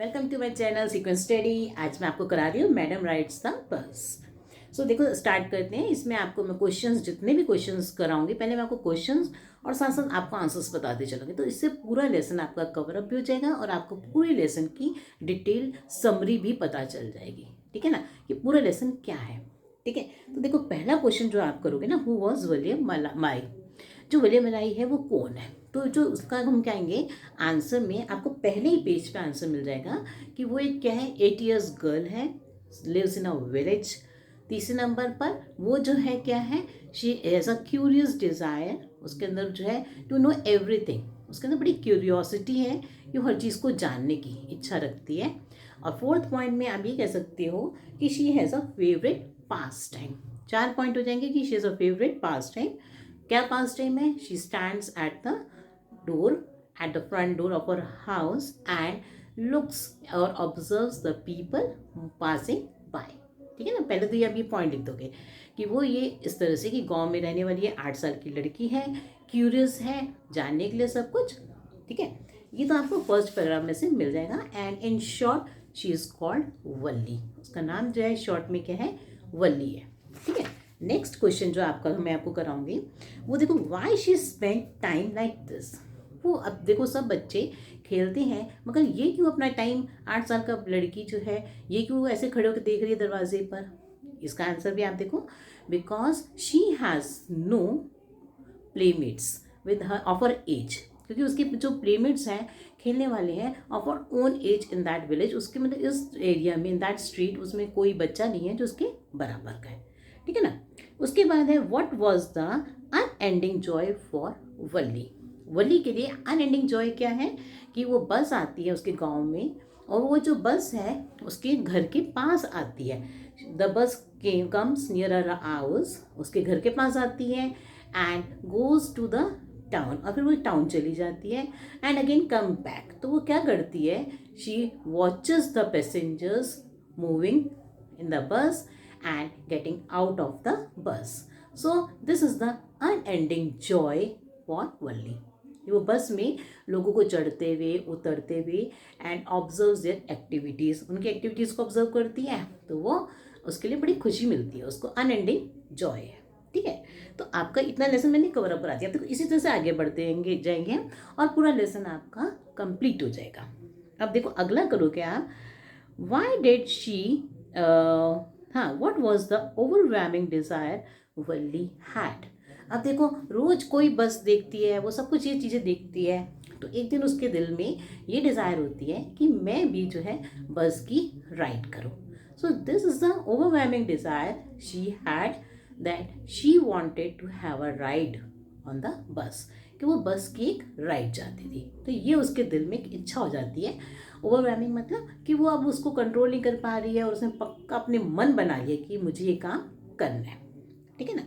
Welcome to my channel sequence study. आज मैं आपको करा रही हूँ मैडम राइट्स द बस। सो देखो स्टार्ट करते हैं। इसमें आपको मैं क्वेश्चंस, जितने भी क्वेश्चंस कराऊंगी, पहले मैं आपको क्वेश्चंस और साथ साथ आपको आंसर्स बताते चलूँगी। तो इससे पूरा लेसन आपका कवर अप भी हो जाएगा और आपको पूरी लेसन की डिटेल समरी भी पता चल जाएगी। ठीक है ना, कि पूरा लेसन क्या है। ठीक है, तो देखो पहला क्वेश्चन जो आप करोगे ना, हु वॉज विलियम मलाई। जो विलियम मलाई है वो कौन है, तो जो उसका हम कहेंगे आंसर में आपको पहले ही पेज पे आंसर मिल जाएगा कि वो एक क्या है, 8 years गर्ल है, लिव्स इन अ विलेज। तीसरे नंबर पर वो जो है क्या है, she has a curious desire, उसके अंदर जो है टू नो एवरीथिंग, उसके अंदर बड़ी क्यूरियोसिटी है कि हर चीज़ को जानने की इच्छा रखती है। और फोर्थ पॉइंट में आप ये कह सकते हो कि she has a favourite pass time. 4 point हो जाएंगे कि she is a favourite pass time. क्या पास टाइम है, she stands at the door at the front door of her house and looks or observes the people passing by। ठीक है ना, पहले तो ये आप ये पॉइंट लिख दोगे कि वो ये इस तरह से कि गांव में रहने वाली है, 8 साल की लड़की है, क्यूरियस है, जानने के लिए सब कुछ। ठीक है, ये तो आपको फर्स्ट पैराग्राफ में से मिल जाएगा। And in short she is called Valli, उसका नाम जो है शॉर्ट में क्या है, वल्ली है। ठीक है, नेक्स्ट क्वेश्चन जो आपका मैं आपको कराऊंगी वो देखो, why she spend time like this. वो अब देखो सब बच्चे खेलते हैं, मगर ये क्यों अपना टाइम, 8 साल का लड़की जो है ये क्यों ऐसे खड़े होकर देख रही है दरवाजे पर। इसका आंसर भी आप देखो, because she has no playmates with her of her age, क्योंकि उसके जो प्लेमेट्स हैं, खेलने वाले हैं of her own age in that village, उसके मतलब इस एरिया में, इन दैट स्ट्रीट, उसमें कोई बच्चा नहीं है जो उसके बराबर का है। ठीक है ना, उसके बाद है what was the unending joy for Valli. Valli के लिए अनएंडिंग जॉय क्या है कि वो बस आती है उसके गांव में, और वो जो बस है उसके घर के पास आती है। The bus comes near or house, उसके घर के पास आती है, and goes to the town, और फिर वो टाउन चली जाती है, एंड अगेन कम बैक। तो वो क्या करती है, she watches the passengers moving in the bus and getting out of the bus. So this is the unending joy for Valli. वो बस में लोगों को चढ़ते हुए, उतरते हुए एंड ऑब्जर्व देयर एक्टिविटीज़, उनकी एक्टिविटीज़ को ऑब्जर्व करती है, तो वो उसके लिए बड़ी खुशी मिलती है, उसको अनएंडिंग जॉय है। ठीक है, तो आपका इतना लेसन मैंने कवर अप करा दिया। तो इसी तरह से आगे बढ़ते जाएंगे और पूरा लेसन आपका कंप्लीट हो जाएगा। अब देखो अगला करोगे आप, वाई डिड शी, हाँ, what was the overwhelming desire Valli had. अब देखो रोज कोई बस देखती है, वो सब कुछ ये चीज़ें देखती है, तो एक दिन उसके दिल में ये डिज़ायर होती है कि मैं भी जो है बस की राइड करूं। So this is the overwhelming desire she had, that she wanted to have a ride on the bus, कि वो बस की एक राइड चाहती थी। तो ये उसके दिल में एक इच्छा हो जाती है। ओवरवेलमिंग मतलब कि वो अब उसको कंट्रोल नहीं कर पा रही है और उसने पक्का अपने मन बना लिया कि मुझे ये काम करना है। ठीक है ना,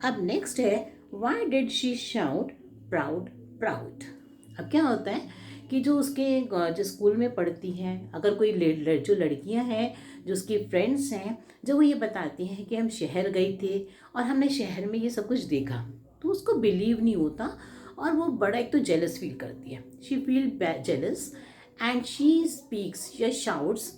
अब नेक्स्ट है, why did she shout proud proud. अब क्या होता है कि जो उसके जो स्कूल में पढ़ती हैं, अगर कोई जो लड़कियां हैं, जो उसकी फ्रेंड्स हैं, जब वो ये बताती हैं कि हम शहर गए थे और हमने शहर में ये सब कुछ देखा, तो उसको बिलीव नहीं होता और वो बड़ा एक तो जेलस फील करती है। She feel jealous and she speaks या शाउट्स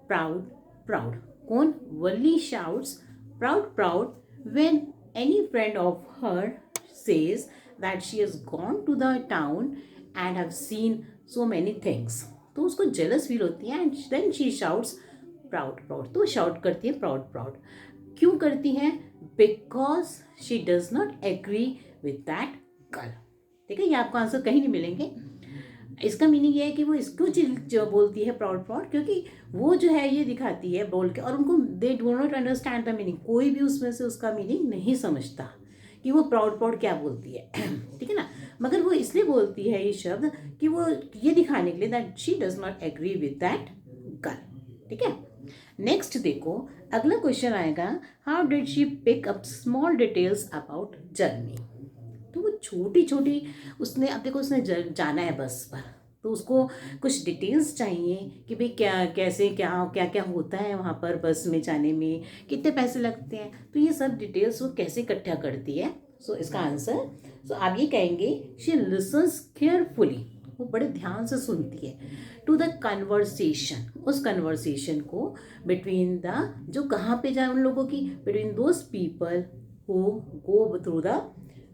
प्राउड प्राउड। कौन, Valli shouts proud proud when any friend of her says that she has gone to the town and have seen so many things, तो उसको jealous feel होती है, and then she shouts proud proud। तो shout करती है proud proud। क्यों करती है, because she does not agree with that girl। ठीक है, ये आपको आंसर कहीं नहीं मिलेंगे। इसका मीनिंग ये है कि वो इसको जो बोलती है प्राउड प्राउड, क्योंकि वो जो है ये दिखाती है बोल के, और उनको they do not understand the meaning, कोई भी उसमें से उसका मीनिंग नहीं समझता कि वो प्राउड प्राउड क्या बोलती है। ठीक है ना, मगर वो इसलिए बोलती है ये शब्द कि वो ये दिखाने के लिए that she does not agree with that girl. ठीक है, नेक्स्ट देखो अगला क्वेश्चन आएगा, how did she pick up small details about journey. तो वो छोटी छोटी उसने, अब देखो उसने जाना है बस पर, तो उसको कुछ डिटेल्स चाहिए कि भाई क्या कैसे क्या क्या क्या होता है वहाँ पर बस में जाने में, कितने पैसे लगते हैं, तो ये सब डिटेल्स वो कैसे इकट्ठा करती है। सो इसका आंसर, सो आप ये कहेंगे शी लिसन्स केयरफुली वो बड़े ध्यान से सुनती है। टू द कन्वर्सेशन, उस कन्वर्सेशन को बिटवीन द, जो कहाँ पे जाए उन लोगों की, between those people who go through the,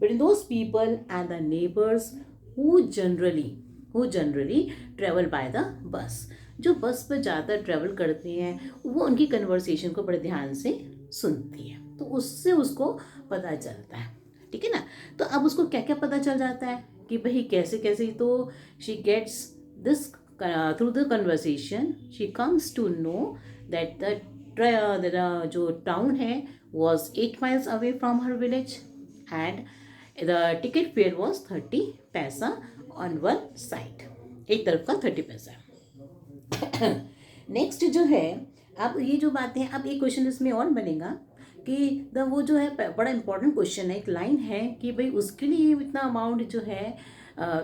between those people and the neighbours who generally travel by the bus. जो बस पर ज़्यादा ट्रेवल करते हैं वो उनकी कन्वर्सेशन को बड़े ध्यान से सुनती है, तो उससे उसको पता चलता है, ठीक है ना। तो अब उसको क्या क्या पता चल जाता है कि भाई कैसे कैसे, तो she gets this through the conversation she comes to know that the जो टाउन है was 8 miles away from her village and the ticket fare was 30 पैसा ऑन वन साइड, एक तरफ का 30 पैसा। नेक्स्ट जो है, अब ये जो बातें हैं, अब एक क्वेश्चन इसमें और बनेगा कि वो जो है बड़ा इंपॉर्टेंट क्वेश्चन है, एक लाइन है कि भाई उसके लिए इतना अमाउंट जो है,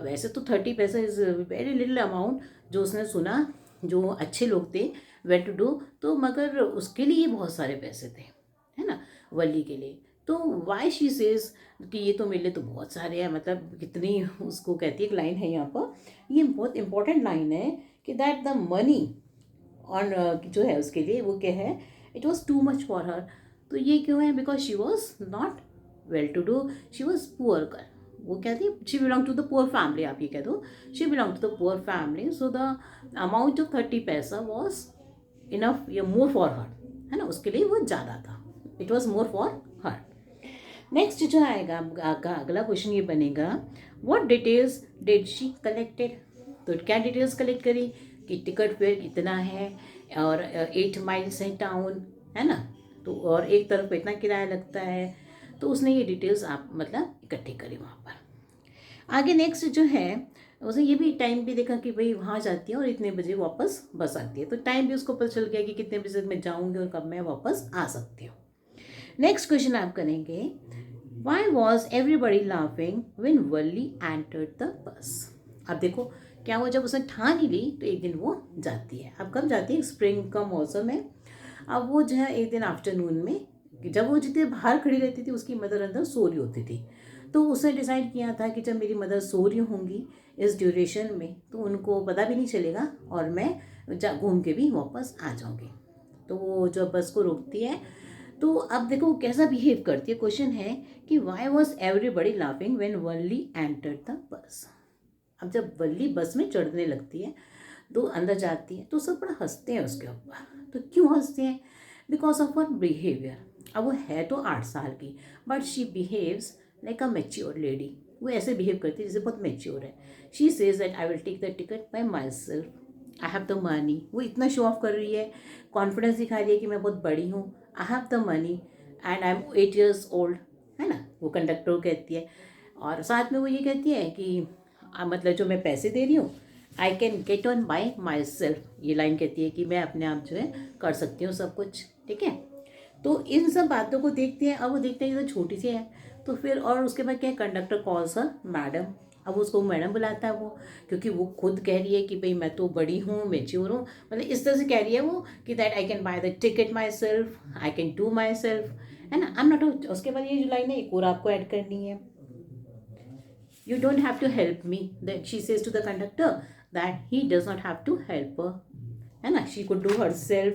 वैसे तो 30 पैसा इज़ वेरी लिटिल अमाउंट, जो उसने सुना, जो अच्छे लोग थे वेट टू डू, तो मगर उसके लिए बहुत सारे पैसे थे, है ना, वली के लिए। तो वाई शी सेज कि ये तो मेरे लिए तो बहुत सारे हैं, मतलब कितनी, उसको कहती है, एक लाइन है यहाँ पर, ये बहुत इंपॉर्टेंट लाइन है कि दैट द मनी ऑन जो है उसके लिए वो क्या है, it was too much for her. तो ये क्यों है, because she was not well to do, she was poor girl, वो कहती है she belong to the poor family, आप ये कह दो she belong to the poor family, so the amount of 30 paisa was enough या मोर फॉर हर, है ना, उसके लिए वो ज़्यादा था, it was more for her. Next जो आएगा अगला क्वेश्चन ये बनेगा, what details did she collected. तो क्या डिटेल्स कलेक्ट करी कि टिकट फेयर कितना है और 8 miles है टाउन, है ना, तो और एक तरफ इतना किराया लगता है, तो उसने ये डिटेल्स आप मतलब इकट्ठी करी वहाँ पर। आगे नेक्स्ट जो है, उसने ये भी टाइम भी देखा कि भाई वहाँ जाती है और इतने बजे वापस बस आती है, तो टाइम भी उसको पता चल गया कि कितने बजे मैं जाऊँगी और कब मैं वापस आ सकती हूँ। नेक्स्ट क्वेश्चन आप करेंगे, why was everybody laughing when Valli entered the bus. अब देखो क्या हुआ, जब उसने ठान ही ली तो एक दिन वो जाती है। अब कब जाती है, स्प्रिंग का मौसम है। अब वो जो है एक दिन आफ्टरनून में, जब वो जितने बाहर खड़ी रहती थी उसकी मदर अंदर सो रही होती थी, तो उसने डिसाइड किया था कि जब मेरी मदर सो रही होंगी इस ड्यूरेशन में तो उनको पता भी नहीं चलेगा और मैं घूम के भी वापस आ जाऊँगी। तो वो जब बस को रोकती है, तो अब देखो वो कैसा बिहेव करती है। क्वेश्चन है कि why was everybody laughing when Valli entered the bus. अब जब वल्ली बस में चढ़ने लगती है तो अंदर जाती है तो सब बड़ा हंसते हैं उसके ऊपर। तो क्यों हंसते हैं, बिकॉज ऑफ हर बिहेवियर। अब वो है तो 8 साल की, but she behaves like a mature lady. वो ऐसे बिहेव करती है जैसे बहुत मेच्योर है। She says that I will take the ticket by myself, I have the money. वो इतना शो ऑफ कर रही है, कॉन्फिडेंस दिखा रही है कि मैं बहुत बड़ी हूँ, आई have the money and I am 8 years old, है ना, वो कंडक्टर को कहती है। और साथ में वो ये कहती है कि मतलब जो मैं पैसे दे रही हूँ, I can get on by my self. ये लाइन कहती है कि मैं अपने आप जो है कर सकती हूँ सब कुछ, ठीक है। तो इन सब बातों को देखते हैं। अब वो देखते हैं कि तो छोटी सी है, तो फिर और उसके बाद क्या, कंडक्टर कॉल्स हर मैडम। अब उसको मैडम बुलाता है वो, क्योंकि वो खुद कह रही है कि भाई मैं तो बड़ी हूँ, मेच्योर हूँ, मतलब इस तरह से कह रही है वो कि that I can by the ticket my self, I can do my self, है ना, आई एम नॉट। उसके बाद ये जो लाइन है एक और आपको ऐड करनी है, you don't have to help me, that she says to the conductor that he does not have to help her, है ना, she could do herself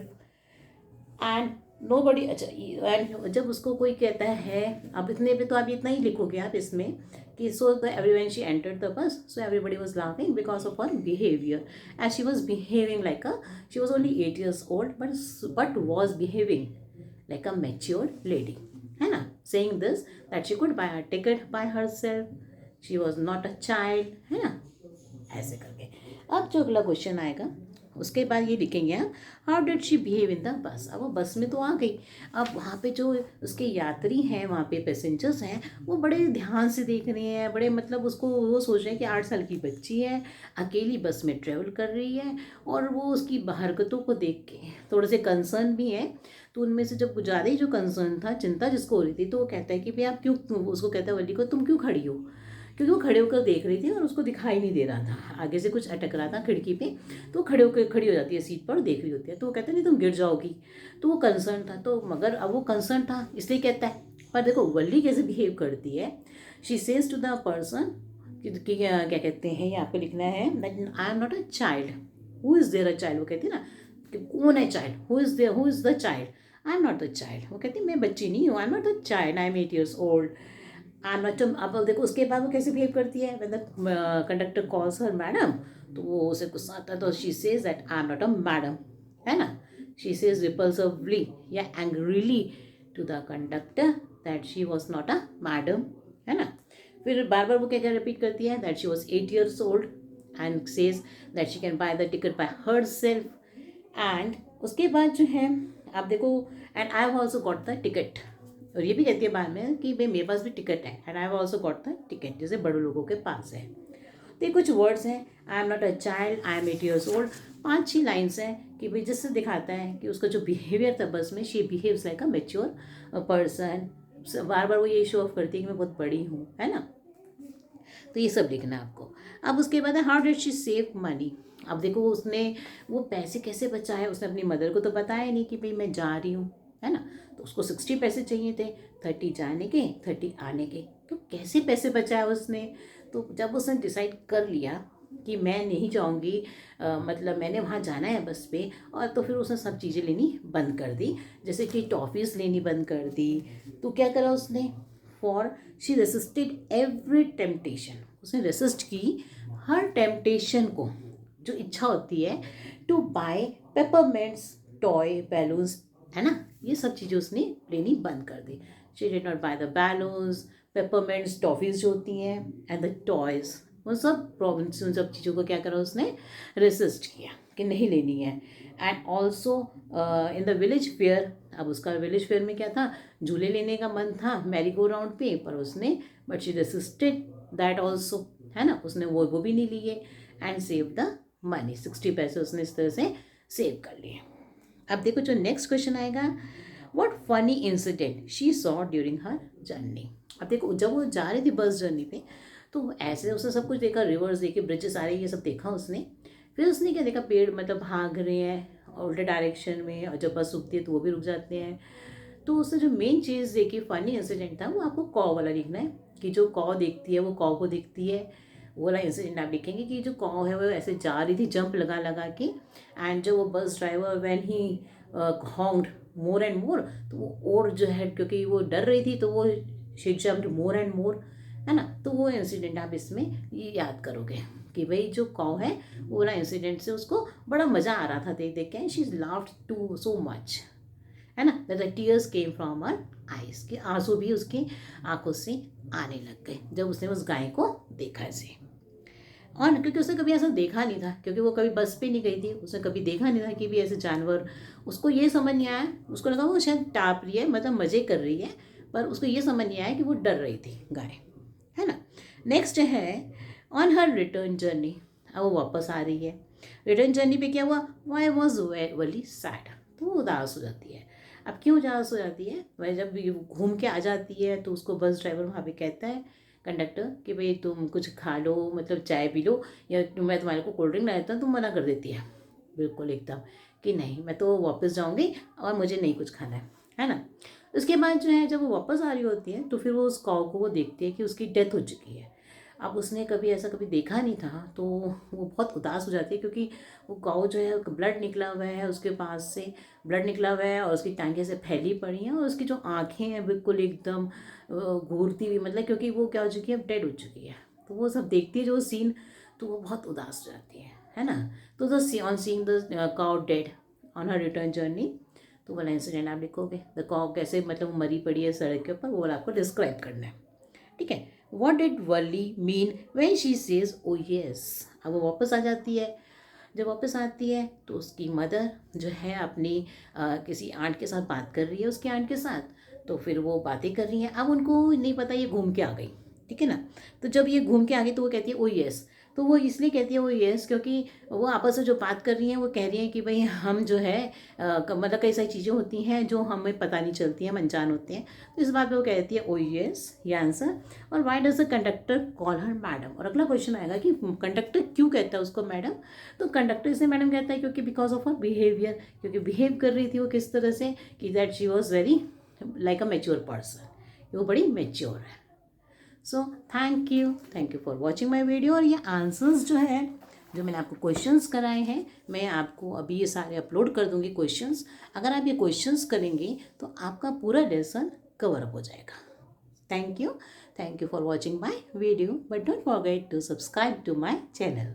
and nobody। अच्छा, and जब उसको कोई कहता है, अब इतने पे तो आप इतना ही लिखोगे आप इसमें कि so the everyone she entered the bus, so everybody was laughing because of her behavior, as she was behaving like a, she was only 8 years old but was behaving like a mature lady, है ना, saying this that she could buy a ticket by herself, she was not a child, है ना, ऐसे करके। अब जो अगला question आएगा उसके बाद ये लिखेंगे हम, how did she behave in the बस। अब वो बस में तो आ गई, अब वहाँ पे जो उसके यात्री हैं, वहाँ पे पैसेंजर्स हैं, वो बड़े ध्यान से देख रहे हैं, बड़े मतलब उसको वो सोच रहे हैं कि 8 साल की बच्ची है, अकेली बस में ट्रेवल कर रही है, और वो उसकी हरकतों को देख के थोड़े से कंसर्न भी है। तो उनमें से जब ज़्यादा ही जो कंसर्न था, चिंता जिसको हो रही थी, तो वो कहता है कि भाई आप क्यों, उसको कहता है वली को, तुम क्यों खड़ी हो, क्योंकि वो खड़े होकर देख रही थी और उसको दिखाई नहीं दे रहा था, आगे से कुछ अटक रहा था खिड़की पे, तो वो खड़ी हो जाती है सीट पर, देख रही होती है। तो वो कहता है नहीं तुम गिर जाओगी, तो वो कंसर्न था। तो मगर अब वो कंसर्न था इसलिए कहता है, पर देखो वल्ली कैसे बिहेव करती है, she says to the person कि क्या कहते हैं, ये आपको लिखना है that I am not a child, who is there a child, वो कहती है ना कि कौन है child, who is there, who is the child, I am not the child, वो कहती है मैं बच्ची नहीं हूँ, I am not the child, I am 8 years old, I am not. अब देखो उसके बाद वो कैसे बिहेव करती है, when the conductor calls her madam, तो वो उसे गुस्सा आता है, तो she says that I am not a madam, है ना, शी सेज रिपल्सिवली या angrily to the conductor that she was not a madam, है ना। फिर बार बार वो क्या क्या रिपीट करती है, that she was 8 years old and says that she can by the ticket bye her self, and उसके बाद जो है आप देखो, and I have also got the ticket, और ये भी कहती है बाद में कि भाई मेरे पास भी टिकट है, and I have also got the ticket, जैसे बड़े लोगों के पास है। तो ये कुछ वर्ड्स हैं, आई am not a child, I am 8 years old, 5-6 lines हैं कि भाई जिससे दिखाता है कि उसका जो बिहेवियर था बस में, she behaves like a mature person, बार बार वो ये शो ऑफ करती है कि मैं बहुत बड़ी हूँ, है ना। तो ये सब लिखना है आपको। अब उसके बाद है how did she save money. अब देखो उसने वो पैसे कैसे बचाए, उसने अपनी मदर को तो बताया नहीं कि भाई मैं जा रही हूँ, है ना, तो उसको 60 पैसे चाहिए थे, 30 जाने के 30 आने के, तो कैसे पैसे बचाए उसने। तो जब उसने डिसाइड कर लिया कि मैं नहीं जाऊँगी, मतलब मैंने वहाँ जाना है बस पे, और तो फिर उसने सब चीज़ें लेनी बंद कर दी, जैसे कि टॉफ़ीज़ लेनी बंद कर दी। तो क्या करा उसने, for she resisted every temptation, उसने रेसिस्ट की हर टेम्पटेशन को, जो इच्छा होती है, to buy peppermints, toy, balloons, है ना, ये सब चीज़ें उसने लेनी बंद कर दी। She did not buy the balloons, peppermints, toffees जो होती हैं, एंड द टॉयज़, उन सब प्रॉब्लम्स, उन सब चीज़ों को क्या करा उसने, रेसिस्ट किया कि नहीं लेनी है। And also in the village fair, अब उसका विलेज फेयर में क्या था, झूले लेने का मन था मैरी गो राउंड पे, पर उसने, but she resisted that also, है ना, उसने वो भी नहीं लिए, एंड सेव द मनी, 60 पैसे उसने इस तरह से सेव कर लिए। अब देखो जो नेक्स्ट क्वेश्चन आएगा, what funny incident she saw during her journey. अब देखो जब वो जा रही थी बस जर्नी पे, तो ऐसे उसने सब कुछ देखा, रिवर्स देखे, ब्रिजेस आ रही है, ये सब देखा उसने। फिर उसने क्या देखा, पेड़ मतलब भाग रहे हैं उल्टे डायरेक्शन में, और जब बस रुकती है तो वो भी रुक जाते हैं। तो उसने जो मेन चीज़ देखी, फनी इंसिडेंट था, वो आपको कॉ वाला लिखना है, कि जो कॉ देखती है वो कॉ को देखती है, वो वाला इंसिडेंट आप लिखेंगे कि जो कॉ है वो ऐसे जा रही थी जंप लगा लगा के, एंड जो वो bus driver when he honked more and more, तो वो और जो है क्योंकि वो डर रही थी तो वो शी जम्प्ड मोर एंड मोर, है ना। तो वो इंसिडेंट आप इसमें ये याद करोगे कि भाई जो कॉ है वो वाला इंसिडेंट से उसको बड़ा मज़ा आ रहा था देख देख के, she is laughed too much मच, है ना, that the tears came from her eyes, के आंसू भी उसकी आंखों से आने लग गए जब उसने उस गाय को देखा ऐसे। और क्योंकि उसने कभी ऐसा देखा नहीं था, क्योंकि वो कभी बस पे नहीं गई थी, उसने कभी देखा नहीं था कि भी ऐसे जानवर, उसको ये समझ नहीं आया, उसको लगा वो शायद टाप रही है, मतलब मज़े कर रही है, पर उसको ये समझ नहीं आया कि वो डर रही थी गाय, है ना। नेक्स्ट है ऑन हर रिटर्न जर्नी, अब वो वापस आ रही है, रिटर्न जर्नी पे क्या हुआ, वाई वॉज वेरी सैड, तो वो उदास हो जाती है। अब क्यों उदास हो जाती है, वह जब घूम के आ जाती है तो उसको बस ड्राइवर वहाँ पे कहता है, कंडक्टर, कि भाई तुम कुछ खा लो, मतलब चाय पी लो, या मैं तुम्हारे को कोल्ड ड्रिंक ला देता हूँ, तुम मना कर देती है बिल्कुल एकदम कि नहीं मैं तो वापस जाऊँगी और मुझे नहीं कुछ खाना है ना। उसके बाद जो है जब वो वापस आ रही होती है तो फिर वो उस कॉ को वो देखती है कि उसकी डेथ हो चुकी है। अब उसने कभी ऐसा कभी देखा नहीं था, तो वो बहुत उदास हो जाती है, क्योंकि वो काऊ जो है ब्लड निकला हुआ है, उसके पास से ब्लड निकला हुआ है, और उसकी टांगें से फैली पड़ी हैं, और उसकी जो आँखें हैं बिल्कुल एकदम घूरती हुई, मतलब क्योंकि वो क्या हो चुकी है, डेड हो चुकी है। तो वो सब देखती है जो सीन, तो वो बहुत उदास हो जाती है ना। तो on seeing the cow dead on her return journey, तो वाला इंसिडेंट आप लिखोगे, द काउ कैसे मतलब वो मरी पड़ी है सड़क के ऊपर, वो वाला आपको डिस्क्राइब करना है, ठीक है। What did Valli mean when she says oh yes. अब वो वापस आ जाती है, जब वापस आती है तो उसकी मदर जो है अपनी किसी आंट के साथ बात कर रही है, उसके आंट के साथ, तो फिर वो बातें कर रही हैं। अब उनको नहीं पता ये घूम के आ गई, ठीक है ना। तो जब ये घूम के आ गई तो वो कहती है ओ येस, तो वो इसलिए कहती है वो येस क्योंकि वो आपस में जो बात कर रही हैं वो कह रही हैं कि भाई हम जो है मतलब कई सारी चीज़ें होती हैं जो हमें पता नहीं चलती हैं, हम अनजान होते हैं। तो इस बात पे वो कहती है ओ येस, ये आंसर। और why does the conductor call her madam, और अगला क्वेश्चन आएगा कि कंडक्टर क्यों कहता है उसको मैडम। तो कंडक्टर इसे मैडम कहता है क्योंकि बिकॉज ऑफ हर बिहेवियर, क्योंकि बिहेव कर रही थी वो किस तरह से कि that she was very like a mature person, वो बड़ी मेच्योर है। So thank you for watching my video. और ये आंसर्स जो है, जो मैंने आपको क्वेश्चंस कराए हैं, मैं आपको अभी ये सारे अपलोड कर दूंगी क्वेश्चंस। अगर आप ये क्वेश्चंस करेंगे तो आपका पूरा लेसन कवर अप हो जाएगा। Thank you for watching my video, but don't forget to subscribe to my channel.